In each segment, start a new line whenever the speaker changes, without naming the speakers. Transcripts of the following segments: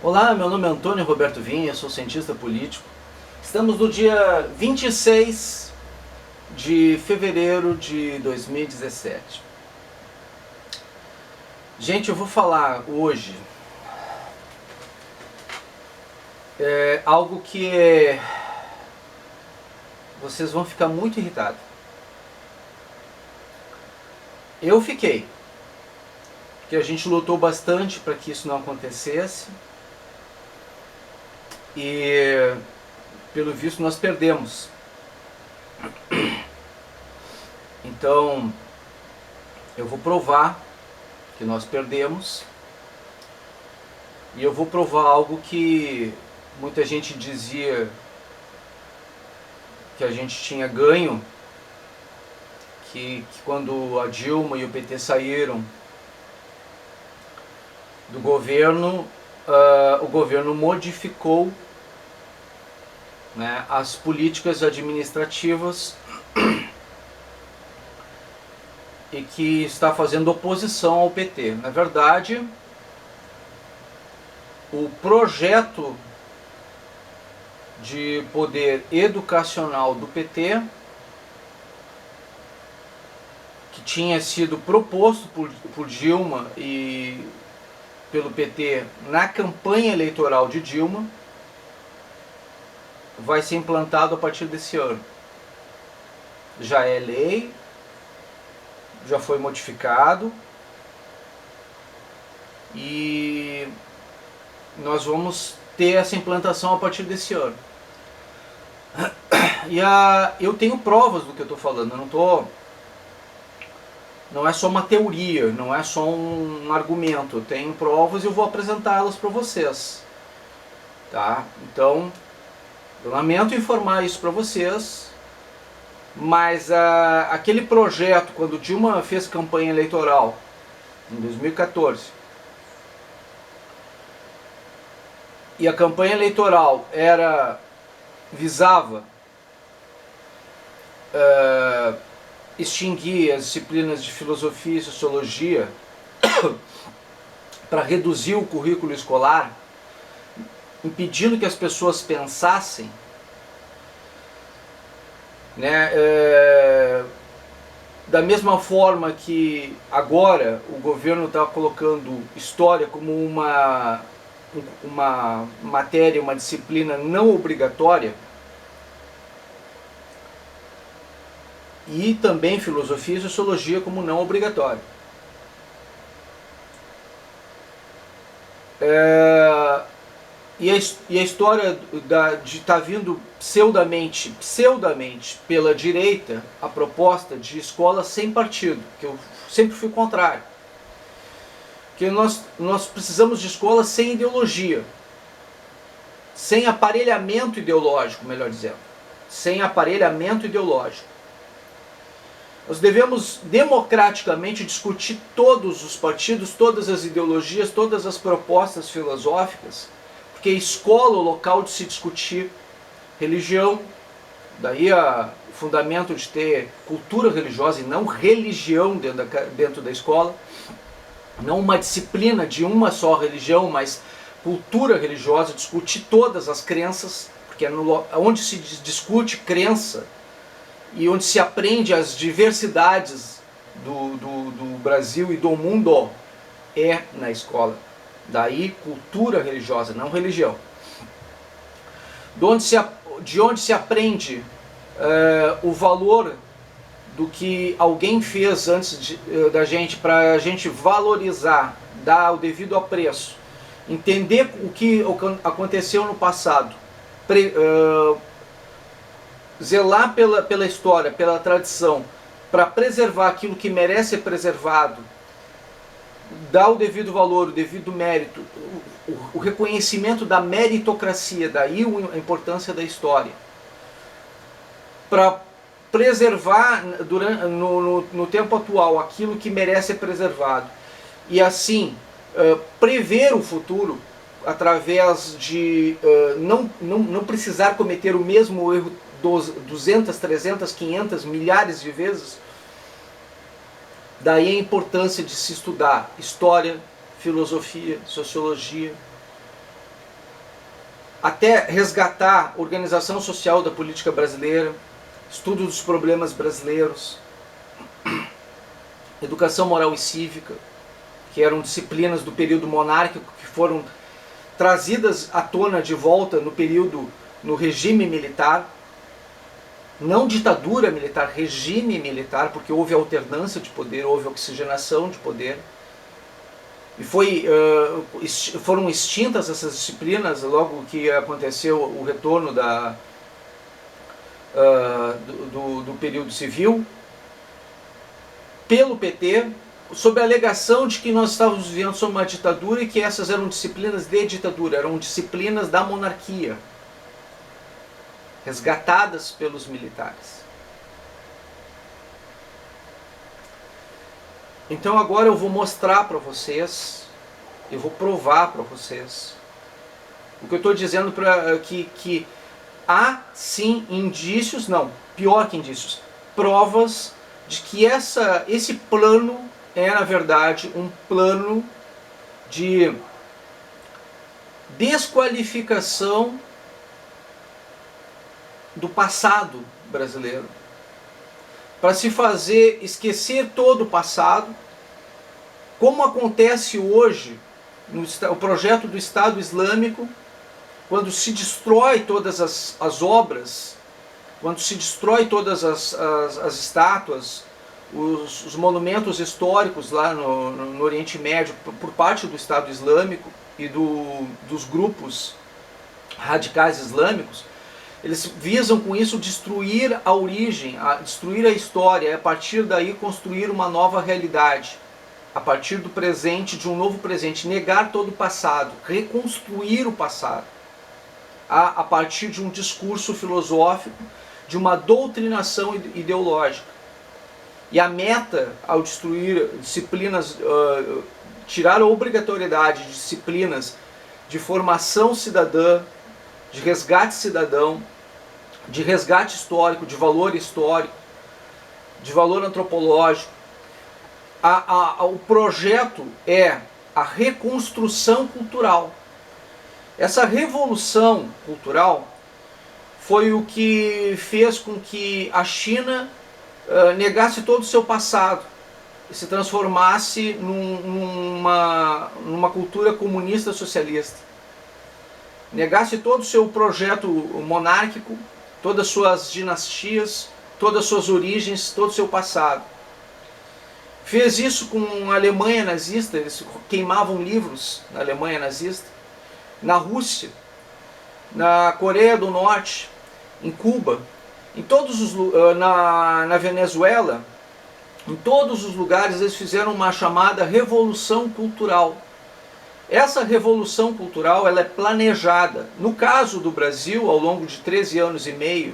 Olá, meu nome é Antônio Roberto Vinha, sou cientista político. Estamos no dia 26 de fevereiro de 2017. Gente, eu vou falar hoje algo que vocês vão ficar muito irritados. Eu fiquei, porque a gente lutou bastante para que isso não acontecesse e, pelo visto, nós perdemos. Então, eu vou provar que nós perdemos e eu vou provar algo que muita gente dizia que a gente tinha ganho, que quando a Dilma e o PT saíram do governo, o governo modificou, né, as políticas administrativas e que está fazendo oposição ao PT. Na verdade, o projeto de poder educacional do PT, que tinha sido proposto por Dilma e pelo PT na campanha eleitoral de Dilma, vai ser implantado a partir desse ano. Já é lei, já foi modificado e nós vamos ter essa implantação a partir desse ano. E eu tenho provas do que eu estou falando, não é só uma teoria, não é só um argumento, eu tenho provas e eu vou apresentá-las para vocês. Tá? Então, eu lamento informar isso para vocês, mas aquele projeto, quando Dilma fez campanha eleitoral, em 2014, e a campanha eleitoral visava extinguir as disciplinas de filosofia e sociologia para reduzir o currículo escolar, impedindo que as pessoas pensassem, né? Da mesma forma que agora o governo está colocando história como uma matéria, uma disciplina não obrigatória, e também filosofia e sociologia como não obrigatória. E a história de estar vindo pseudamente pela direita a proposta de escola sem partido, que eu sempre fui contrário. Que nós precisamos de escola sem ideologia, sem aparelhamento ideológico, melhor dizendo. Sem aparelhamento ideológico. Nós devemos democraticamente discutir todos os partidos, todas as ideologias, todas as propostas filosóficas, porque a escola é o local de se discutir religião, daí o fundamento de ter cultura religiosa e não religião dentro da escola, não uma disciplina de uma só religião, mas cultura religiosa, discutir todas as crenças, porque é onde se discute crença e onde se aprende as diversidades do Brasil e do mundo é na escola. Daí cultura religiosa, não religião. De onde se aprende o valor do que alguém fez antes da gente, para a gente valorizar, dar o devido apreço, entender o que aconteceu no passado, zelar pela história, pela tradição, para preservar aquilo que merece ser preservado, dar o devido valor, o devido mérito, o reconhecimento da meritocracia, daí a importância da história, para preservar no tempo atual aquilo que merece ser preservado e assim prever o futuro através de não precisar cometer o mesmo erro 200, 300, 500, milhares de vezes. Daí a importância de se estudar história, filosofia, sociologia, até resgatar a organização social da política brasileira, estudo dos problemas brasileiros, educação moral e cívica, que eram disciplinas do período monárquico que foram trazidas à tona de volta no regime militar, não ditadura militar, regime militar, porque houve alternância de poder, houve oxigenação de poder. E foram extintas essas disciplinas logo que aconteceu o retorno do período civil, pelo PT, sob a alegação de que nós estávamos vivendo sob uma ditadura e que essas eram disciplinas de ditadura, eram disciplinas da monarquia, resgatadas pelos militares. Então agora eu vou mostrar para vocês, eu vou provar para vocês, o que eu estou dizendo que há sim indícios, não, pior que indícios, provas de que esse plano é na verdade um plano de desqualificação do passado brasileiro, para se fazer esquecer todo o passado, como acontece hoje no projeto do Estado Islâmico, quando se destrói todas as obras, quando se destrói todas as estátuas, os monumentos históricos lá no Oriente Médio por parte do Estado Islâmico e dos grupos radicais islâmicos. Eles visam com isso destruir a origem, destruir a história, e a partir daí construir uma nova realidade, a partir do presente, de um novo presente, negar todo o passado, reconstruir o passado, a partir de um discurso filosófico, de uma doutrinação ideológica. E a meta, ao destruir disciplinas, tirar a obrigatoriedade de disciplinas de formação cidadã, de resgate cidadão, de resgate histórico, de valor histórico, de valor antropológico. O projeto é a reconstrução cultural. Essa revolução cultural foi o que fez com que a China negasse todo o seu passado e se transformasse numa cultura comunista socialista. Negasse todo o seu projeto monárquico, todas as suas dinastias, todas as suas origens, todo o seu passado. Fez isso com a Alemanha nazista, eles queimavam livros na Alemanha nazista, na Rússia, na Coreia do Norte, em Cuba, na Venezuela, em todos os lugares eles fizeram uma chamada revolução cultural. Essa revolução cultural ela é planejada. No caso do Brasil, ao longo de 13 anos e meio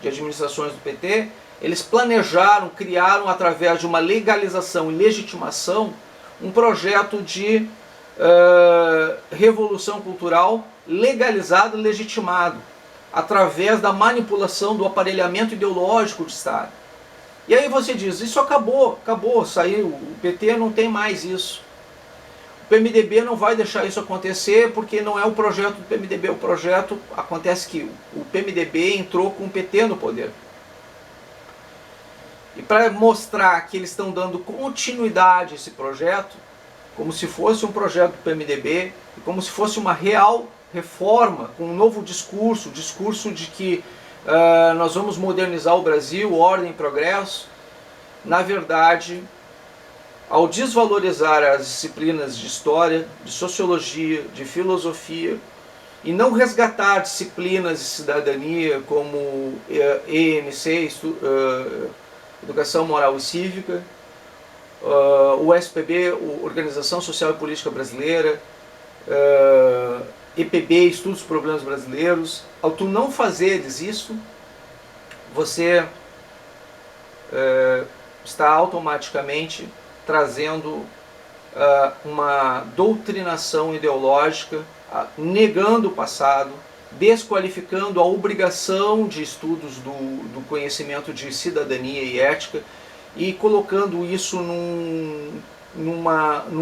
de administrações do PT, eles planejaram, criaram através de uma legalização e legitimação um projeto de revolução cultural legalizado e legitimado, através da manipulação do aparelhamento ideológico do Estado. E aí você diz, isso acabou, saiu, o PT não tem mais isso. O PMDB não vai deixar isso acontecer porque não é o projeto do PMDB. O projeto, acontece que o PMDB entrou com o PT no poder. E para mostrar que eles estão dando continuidade a esse projeto, como se fosse um projeto do PMDB, e como se fosse uma real reforma, com um novo discurso, o discurso de que nós vamos modernizar o Brasil, ordem e progresso, na verdade, ao desvalorizar as disciplinas de história, de sociologia, de filosofia, e não resgatar disciplinas de cidadania como EMC, Educação Moral e Cívica, o SPB, Organização Social e Política Brasileira, EPB, Estudos dos Problemas Brasileiros. Ao tu não fazeres isso, você está automaticamente trazendo uma doutrinação ideológica, negando o passado, desqualificando a obrigação de estudos do conhecimento de cidadania e ética e colocando isso num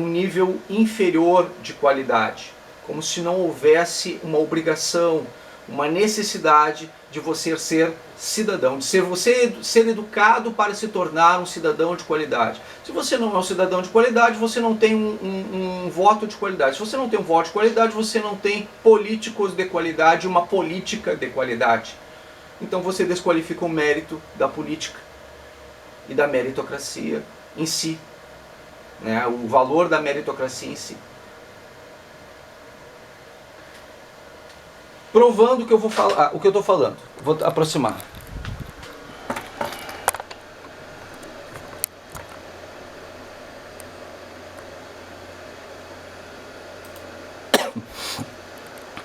nível inferior de qualidade. como se não houvesse uma obrigação, uma necessidade de você ser cidadão, de você ser educado para se tornar um cidadão de qualidade. Se você não é um cidadão de qualidade, você não tem um voto de qualidade. Se você não tem um voto de qualidade, você não tem políticos de qualidade, uma política de qualidade. Então você desqualifica o mérito da política e da meritocracia em si, né? O valor da meritocracia em si. Provando o que eu vou falar, o que eu estou falando. Vou aproximar.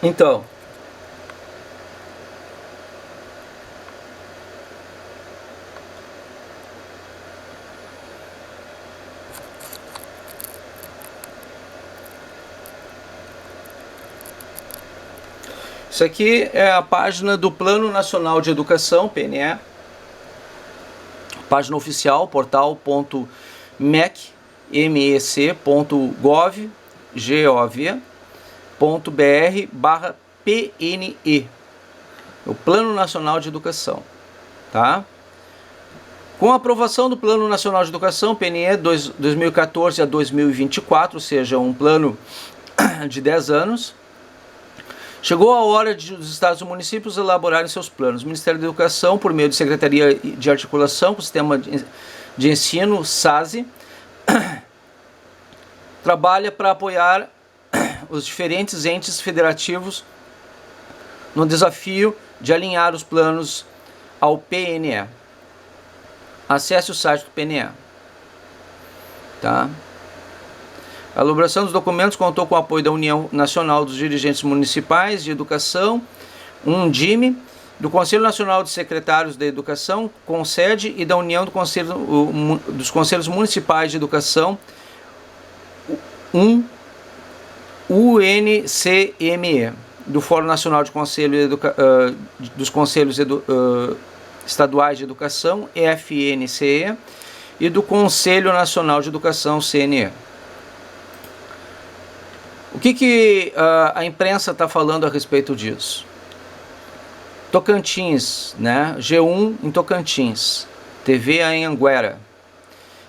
Então, isso aqui é a página do Plano Nacional de Educação, PNE, página oficial, portal.mec.gov.br/PNE, o Plano Nacional de Educação, tá? Com a aprovação do Plano Nacional de Educação, PNE 2014 a 2024, ou seja, um plano de 10 anos, chegou a hora de os estados e municípios elaborarem seus planos. O Ministério da Educação, por meio de Secretaria de Articulação com o Sistema de Ensino, SASE, trabalha para apoiar os diferentes entes federativos no desafio de alinhar os planos ao PNE. Acesse o site do PNE. Tá? A elaboração dos documentos contou com o apoio da União Nacional dos Dirigentes Municipais de Educação, UNDIME, do Conselho Nacional de Secretários de Educação, CONSED, e da União dos Conselhos Municipais de Educação, UNCME, do Fórum Nacional de dos Conselhos Estaduais de Educação, FNCE, e do Conselho Nacional de Educação, CNE. O que a imprensa está falando a respeito disso? Tocantins, né? G1 em Tocantins, TV Anhanguera.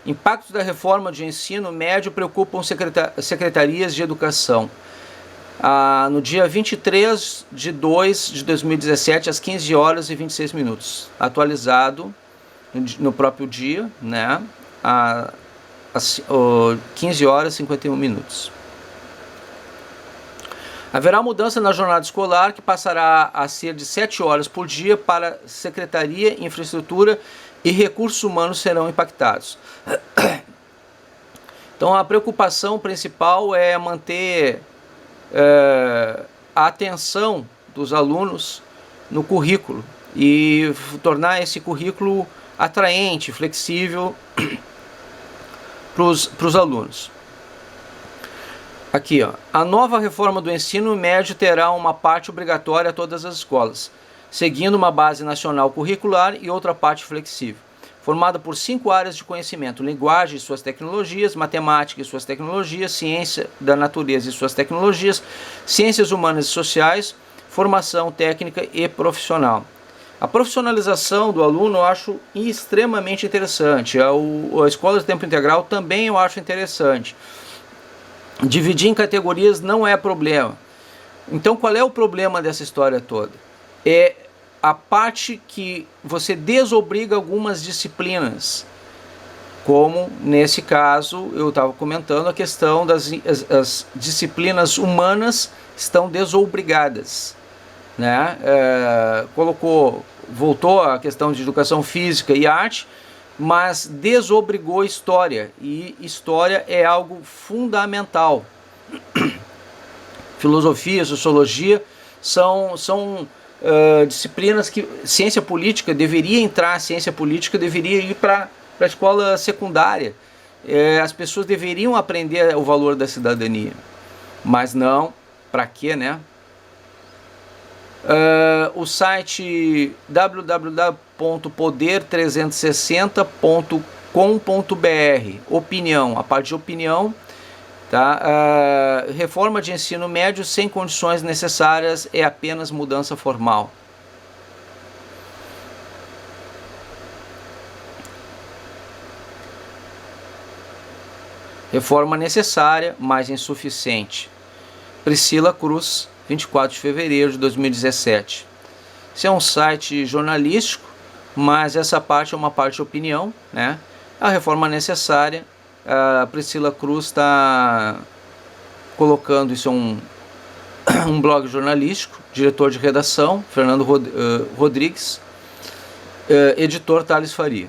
Impactos da reforma de ensino médio preocupam secretarias de educação. No dia 23 de 2 de 2017, às 15 horas e 26 minutos. Atualizado no próprio dia, né? Às 15 horas e 51 minutos. Haverá mudança na jornada escolar, que passará a ser de 7 horas por dia para Secretaria, Infraestrutura e Recursos Humanos serão impactados. Então a preocupação principal é manter a atenção dos alunos no currículo e tornar esse currículo atraente, flexível para os alunos. Aqui, ó, a nova reforma do ensino médio terá uma parte obrigatória a todas as escolas, seguindo uma base nacional curricular e outra parte flexível, formada por 5 áreas de conhecimento: linguagem e suas tecnologias, matemática e suas tecnologias, ciência da natureza e suas tecnologias, ciências humanas e sociais, formação técnica e profissional. A profissionalização do aluno eu acho extremamente interessante. A escola de tempo integral também eu acho interessante. Dividir em categorias não é problema. Então qual é o problema dessa história toda? É a parte que você desobriga algumas disciplinas, como nesse caso eu estava comentando, a questão das as disciplinas humanas estão desobrigadas, né? Voltou a questão de educação física e arte, mas desobrigou história, e história é algo fundamental. Filosofia, sociologia são disciplinas que ciência política deveria entrar, ciência política deveria ir para a escola secundária. As pessoas deveriam aprender o valor da cidadania, mas não, para quê, né? O site www.poder360.com.br, opinião, a parte de opinião Tá? Reforma de ensino médio sem condições necessárias é apenas mudança formal. Reforma necessária, mas insuficiente. Priscila Cruz, 24 de fevereiro de 2017. Esse é um site jornalístico, mas essa parte é uma parte de opinião, né? A reforma necessária, a Priscila Cruz está colocando, isso é um blog jornalístico, diretor de redação, Fernando Rodrigues, editor Thales Faria.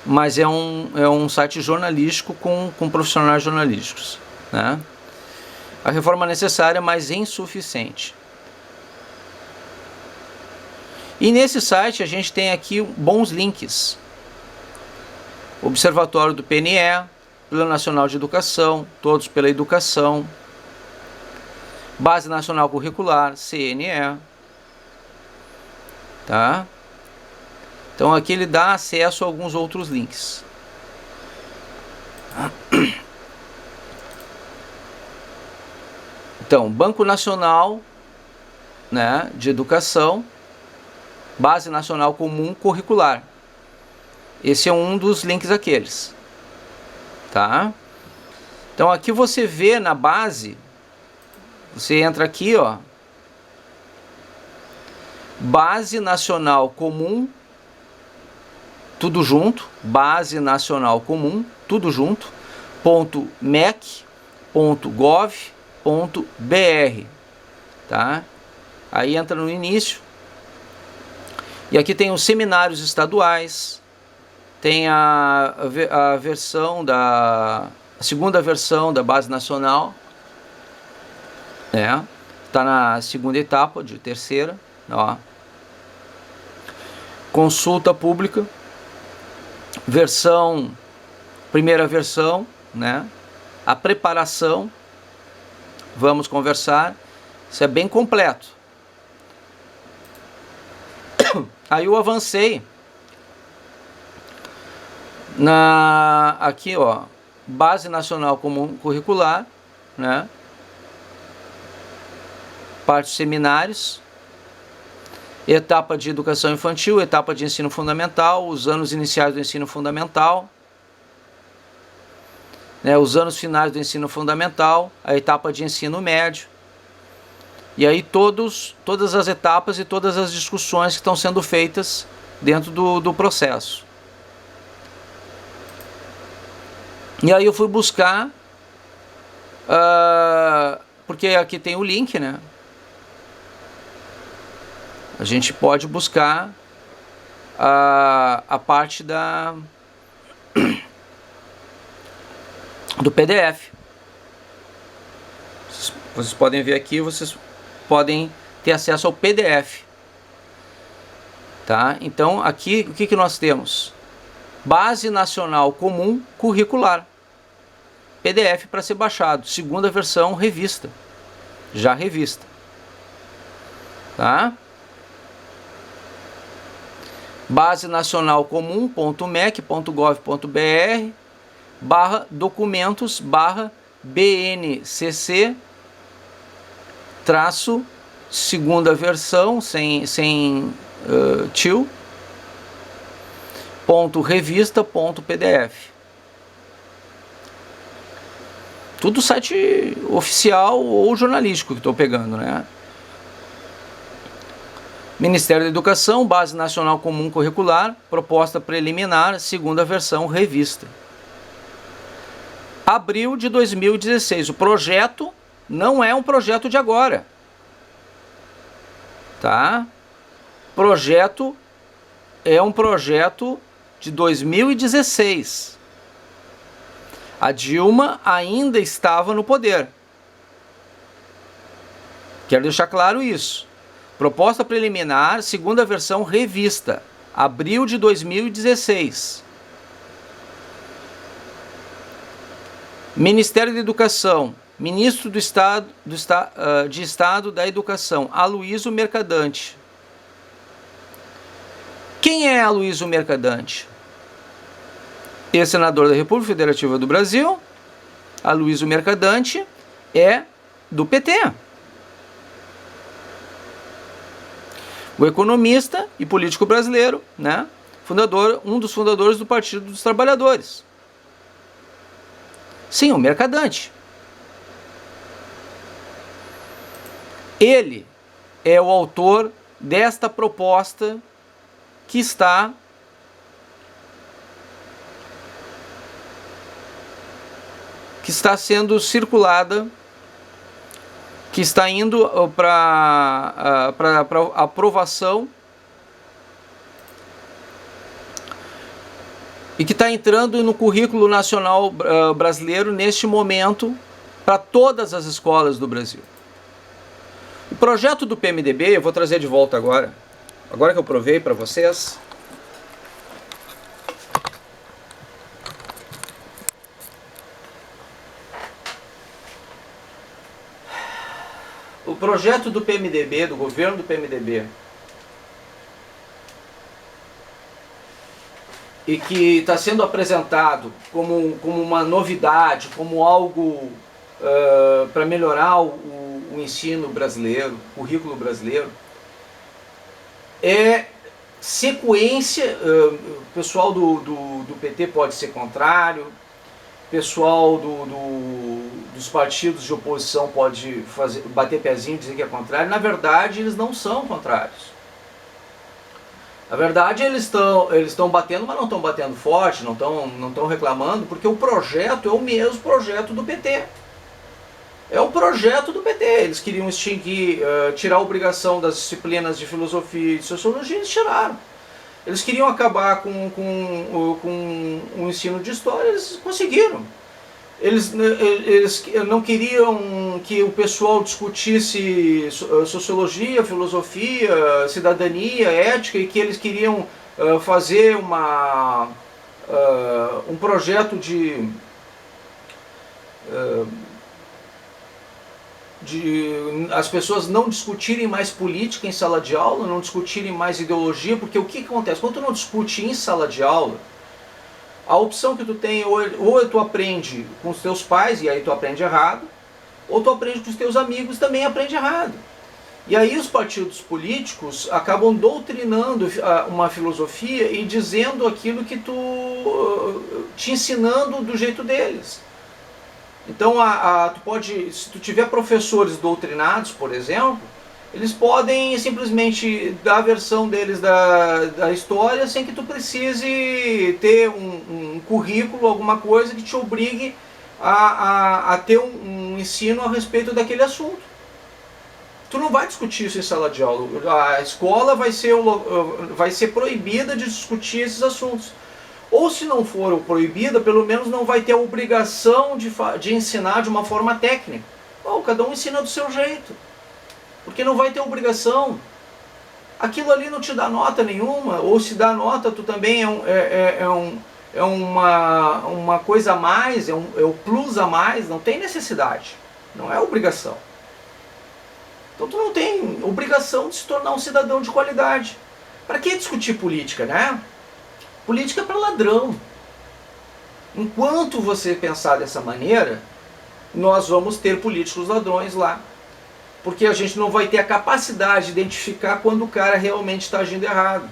Mas é um site jornalístico com profissionais jornalísticos, né? A reforma necessária, mas insuficiente. E nesse site a gente tem aqui bons links. Observatório do PNE, Plano Nacional de Educação, Todos pela Educação, Base Nacional Curricular, CNE, tá? Então aqui ele dá acesso a alguns outros links. Então, Banco Nacional, né, de Educação, Base Nacional Comum Curricular. Esse é um dos links aqueles. Tá? Então aqui você vê na base, você entra aqui, ó, Base Nacional Comum, tudo junto, Base Nacional Comum, tudo junto, .mec.gov.br, tá? Aí entra no início, e aqui tem os seminários estaduais, tem a versão a segunda versão da Base Nacional, né? Tá na segunda etapa, de terceira, ó. Consulta pública, primeira versão, né? A preparação, vamos conversar, isso é bem completo. Aí eu avancei aqui, ó, Base Nacional Comum Curricular, né? Parte de seminários, etapa de educação infantil, etapa de ensino fundamental, os anos iniciais do ensino fundamental, né, os anos finais do ensino fundamental, a etapa de ensino médio, e aí todas as etapas e todas as discussões que estão sendo feitas dentro do processo. E aí eu fui buscar, porque aqui tem o link, né? A gente pode buscar a parte do PDF. Vocês podem ver aqui, vocês podem ter acesso ao PDF. Tá? Então aqui o que nós temos? Base Nacional Comum Curricular, PDF para ser baixado, segunda versão revista, já revista, tá? Base Nacional Comum.mec.gov.br /documentos /BNCC segunda versão sem tio .revista.pdf. Tudo site oficial ou jornalístico que estou pegando, né? Ministério da Educação, Base Nacional Comum Curricular, proposta preliminar, segunda versão, revista. Abril de 2016. O projeto não é um projeto de agora. Tá? Projeto é um projeto de 2016. A Dilma ainda estava no poder. Quero deixar claro isso. Proposta preliminar, segunda versão, revista. Abril de 2016. Ministério da Educação. Ministro de Estado da Educação, Aloysio Mercadante. Quem é Aloysio Mercadante? ex-senador da República Federativa do Brasil, Aloysio Mercadante, é do PT. O economista e político brasileiro, né? Um dos fundadores do Partido dos Trabalhadores. Sim, o Mercadante. Ele é o autor desta proposta que está sendo circulada, que está indo para aprovação e que está entrando no currículo nacional brasileiro neste momento para todas as escolas do Brasil. O projeto do PMDB, eu vou trazer de volta agora que eu provei para vocês. O projeto do PMDB, do governo do PMDB, e que está sendo apresentado como uma novidade, como algo para melhorar o ensino brasileiro, o currículo brasileiro, é sequência. O pessoal do PT pode ser contrário, o pessoal dos partidos de oposição pode bater pezinho e dizer que é contrário. Na verdade, eles não são contrários. Na verdade, eles estão batendo, mas não estão batendo forte, não estão reclamando, porque o projeto é o mesmo projeto do PT. É o projeto do PT. Eles queriam extinguir, tirar a obrigação das disciplinas de filosofia e de sociologia, eles tiraram. Eles queriam acabar com o ensino de história, eles conseguiram. Eles não queriam que o pessoal discutisse sociologia, filosofia, cidadania, ética, e que eles queriam fazer um projeto de as pessoas não discutirem mais política em sala de aula, não discutirem mais ideologia, porque o que acontece? Quando tu não discute em sala de aula, a opção que tu tem, ou tu aprende com os teus pais, e aí tu aprende errado, ou tu aprende com os teus amigos, também aprende errado. E aí os partidos políticos acabam doutrinando uma filosofia e dizendo aquilo que te ensinando do jeito deles. Então, tu pode, se tu tiver professores doutrinados, por exemplo, eles podem simplesmente dar a versão deles da história sem que tu precise ter um currículo, alguma coisa que te obrigue a ter um ensino a respeito daquele assunto. Tu não vai discutir isso em sala de aula. A escola vai ser proibida de discutir esses assuntos. Ou se não for proibida, pelo menos não vai ter a obrigação de ensinar de uma forma técnica. Bom, cada um ensina do seu jeito. Porque não vai ter obrigação. Aquilo ali não te dá nota nenhuma, ou se dá nota, tu também é uma coisa a mais, é o plus a mais, não tem necessidade. Não é obrigação. Então tu não tem obrigação de se tornar um cidadão de qualidade. Para que discutir política, né? Política é para ladrão. Enquanto você pensar dessa maneira, nós vamos ter políticos ladrões lá. Porque a gente não vai ter a capacidade de identificar quando o cara realmente está agindo errado.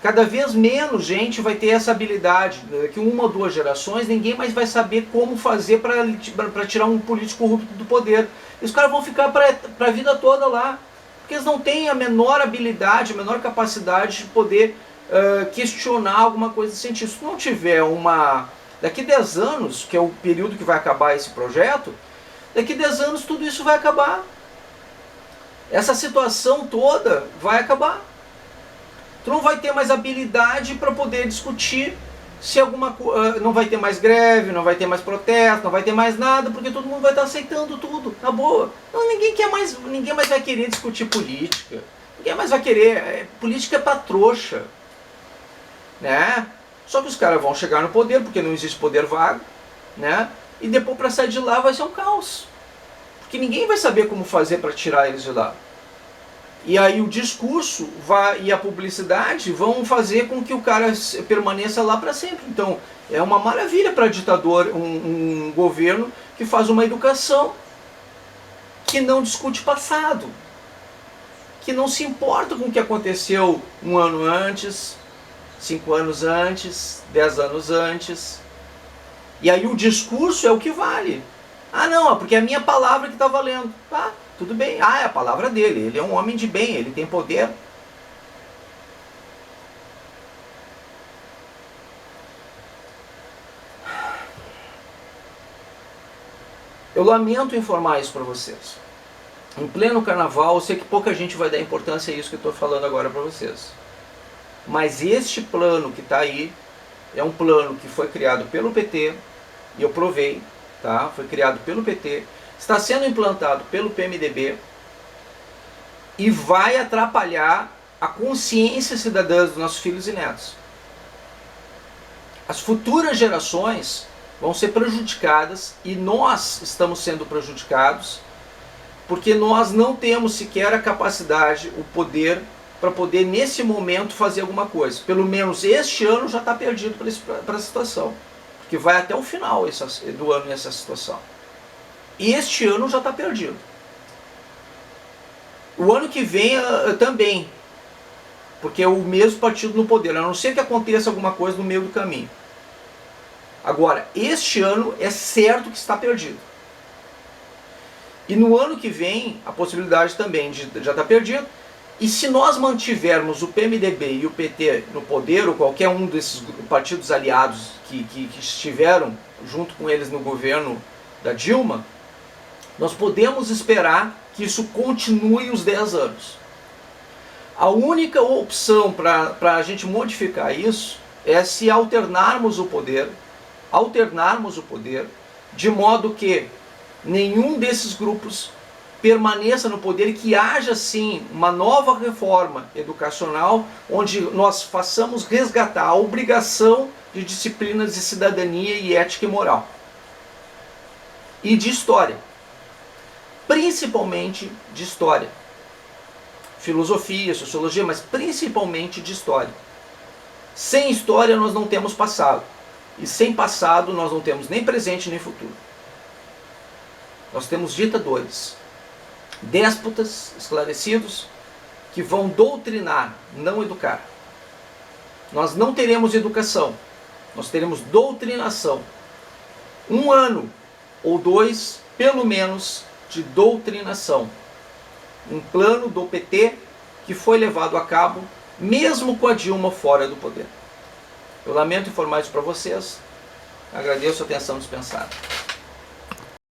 Cada vez menos gente vai ter essa habilidade. Daqui 1 ou 2 gerações, ninguém mais vai saber como fazer para tirar um político corrupto do poder. E os caras vão ficar para a vida toda lá. Porque eles não têm a menor habilidade, a menor capacidade de poder questionar alguma coisa desse sentido. Se não tiver daqui 10 anos, que é o período que vai acabar esse projeto, daqui 10 anos tudo isso vai acabar. Essa situação toda vai acabar. Tu não vai ter mais habilidade para poder discutir se não vai ter mais greve, não vai ter mais protesto, não vai ter mais nada, porque todo mundo vai estar aceitando tudo, na boa. Então ninguém mais vai querer discutir política. Ninguém mais vai querer. Política é pra trouxa. Né? Só que os caras vão chegar no poder, porque não existe poder vago, né? E depois para sair de lá vai ser um caos. Porque ninguém vai saber como fazer para tirar eles de lá. E aí o discurso e a publicidade vão fazer com que o cara permaneça lá para sempre. Então é uma maravilha para ditador um governo que faz uma educação que não discute passado, que não se importa com o que aconteceu 1 ano antes, 5 anos antes, 10 anos antes. E aí o discurso é o que vale. Ah não, é porque é a minha palavra que está valendo. Tá, tudo bem. Ah, é a palavra dele. Ele é um homem de bem, ele tem poder. Eu lamento informar isso para vocês. Em pleno carnaval, eu sei que pouca gente vai dar importância a isso que eu estou falando agora para vocês. Mas este plano que está aí é um plano que foi criado pelo PT, e eu provei, tá? Foi criado pelo PT, está sendo implantado pelo PMDB e vai atrapalhar a consciência cidadã dos nossos filhos e netos. As futuras gerações vão ser prejudicadas e nós estamos sendo prejudicados porque nós não temos sequer a capacidade, o poder para poder nesse momento fazer alguma coisa. Pelo menos este ano já está perdido para a situação, porque vai até o final do ano essa situação. E este ano já está perdido. O ano que vem também, porque é o mesmo partido no poder, a não ser que aconteça alguma coisa no meio do caminho. Agora, este ano é certo que está perdido. E no ano que vem, a possibilidade também de já estar perdido. E se nós mantivermos o PMDB e o PT no poder, ou qualquer um desses partidos aliados que estiveram junto com eles no governo da Dilma, nós podemos esperar que isso continue os 10 anos. A única opção para a gente modificar isso é se alternarmos o poder, de modo que nenhum desses grupos permaneça no poder e que haja sim uma nova reforma educacional onde nós façamos resgatar a obrigação de disciplinas de cidadania e ética e moral. E de história. Principalmente de história. Filosofia, sociologia, mas principalmente de história. Sem história nós não temos passado. E sem passado nós não temos nem presente nem futuro. Nós temos ditadores, déspotas esclarecidos que vão doutrinar, não educar. Nós não teremos educação, nós teremos doutrinação. 1 ano ou 2, pelo menos, de doutrinação. Um plano do PT que foi levado a cabo, mesmo com a Dilma fora do poder. Eu lamento informar isso para vocês. Agradeço a atenção dispensada.